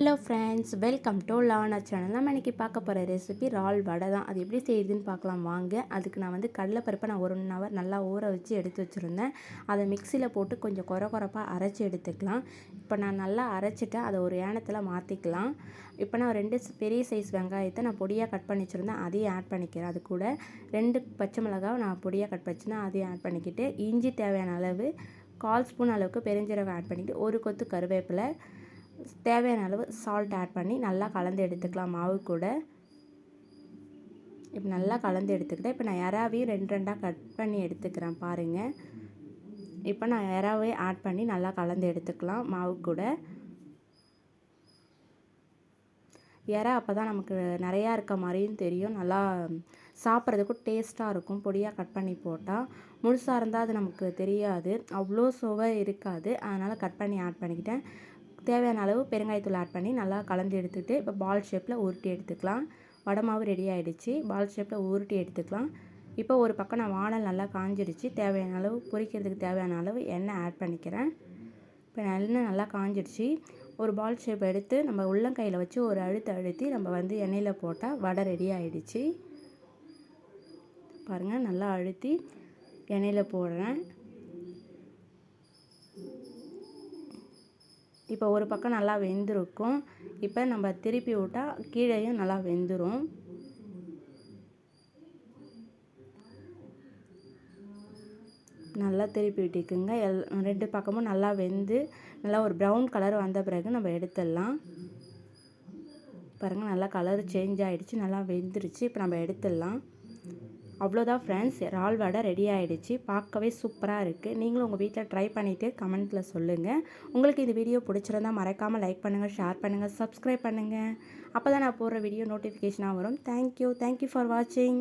Hello friends, welcome to Lana channel. நம்ம இன்றைக்கி பார்க்க போகிற ரெசிபி இறால் வடை தான். அது எப்படி செய்யுதுன்னு பார்க்கலாம் வாங்க. அதுக்கு நான் கடலைப்பருப்பை 1 ஹவர் நல்லா ஊற வச்சு எடுத்து வச்சுருந்தேன். அதை மிக்சியில் போட்டு கொஞ்சம் கொரப்பாக அரைச்சி எடுத்துக்கலாம். இப்போ நான் நல்லா அரைச்சிட்டேன். அதை ஒரு ஏனத்தில் மாற்றிக்கலாம். இப்போ நான் 2 பெரிய சைஸ் வெங்காயத்தை நான் பொடியாக கட் பண்ணி வச்சுருந்தேன். அதையும் ஆட் பண்ணிக்கிறேன். அது கூட 2 பச்சை மிளகாவை நான் பொடியாக கட் பண்ணிச்சுன்னா அதையும் ஆட் பண்ணிக்கிட்டு, இஞ்சி தேவையான அளவு 1/4 ஸ்பூன் அளவுக்கு பெருஞ்சீரகம் ஆட் பண்ணிவிட்டு, ஒரு கொத்து கருவேப்பிலை, தேவையான அளவு சால்ட் ஆட் பண்ணி நல்லா கலந்து எடுத்துக்கலாம். மாவு கூட இப்போ நல்லா கலந்து எடுத்துக்கிட்டேன். இப்போ நான் இறாவையும் 2 கட் பண்ணி எடுத்துக்கிறேன் பாருங்கள். இப்போ நான் இறாவையும் ஆட் பண்ணி நல்லா கலந்து எடுத்துக்கலாம் மாவு கூட. இறா அப்போ தான் நமக்கு நிறையா இருக்க மாதிரியும் தெரியும், நல்லா சாப்பிட்றதுக்கும் டேஸ்ட்டாக இருக்கும். பொடியாக கட் பண்ணி போட்டால் முழுசாக இருந்தால் அது நமக்கு தெரியாது, அவ்வளோ சுவை இருக்காது. அதனால் கட் பண்ணி ஆட் பண்ணிக்கிட்டேன். தேவையான அளவு பெருங்காயத்தூள் ஆட் பண்ணி நல்லா கலந்து எடுத்துகிட்டு இப்போ பால் ஷேப்பில் உருட்டி எடுத்துக்கலாம். வடை மாவு ரெடி ஆகிடுச்சு. பால் ஷேப்பில் உருட்டி எடுத்துக்கலாம். இப்போ ஒரு பக்கம் நான் வானல் நல்லா காஞ்சிடுச்சு. தேவையான அளவு பொரிக்கிறதுக்கு தேவையான அளவு எண்ணெய் ஆட் பண்ணிக்கிறேன். இப்போ எண்ணெய் நல்லா காஞ்சிடுச்சு. ஒரு பால் ஷேப் எடுத்து நம்ம உள்ளங்கையில் வச்சு ஒரு அழுத்தி நம்ம எண்ணெயில் போட்டால் வடை ரெடி ஆகிடுச்சு. பாருங்கள், நல்லா அழுத்தி எண்ணெயில் போடுறேன். இப்போ ஒரு பக்கம் நல்லா வெந்திருக்கும். இப்போ நம்ம திருப்பி விட்டால் கீழேயும் நல்லா வெந்துடும். நல்லா திருப்பி விட்டுக்குங்க. 2 பக்கமும் நல்லா வெந்து நல்லா ஒரு ப்ரௌன் கலர் வந்த பிறகு நம்ம எடுத்துடலாம். பாருங்கள், நல்லா கலர் சேஞ்ச் ஆகிடுச்சு, நல்லா வெந்துருச்சு. இப்போ நம்ம எடுத்துடலாம். அவ்வளோதான் ஃப்ரெண்ட்ஸ், இறால் வடை ரெடி ஆகிடுச்சு. பார்க்கவே சூப்பராக இருக்குது. நீங்களும் உங்கள் வீட்டில் ட்ரை பண்ணிவிட்டு கமெண்ட்டில் சொல்லுங்கள். உங்களுக்கு இந்த வீடியோ பிடிச்சிருந்தால் மறக்காமல் லைக் பண்ணுங்கள், ஷேர் பண்ணுங்கள், சப்ஸ்கிரைப் பண்ணுங்கள். அப்போ தான் நான் போடுற வீடியோ நோட்டிஃபிகேஷனாக வரும். தேங்க்யூ ஃபார் வாட்சிங்.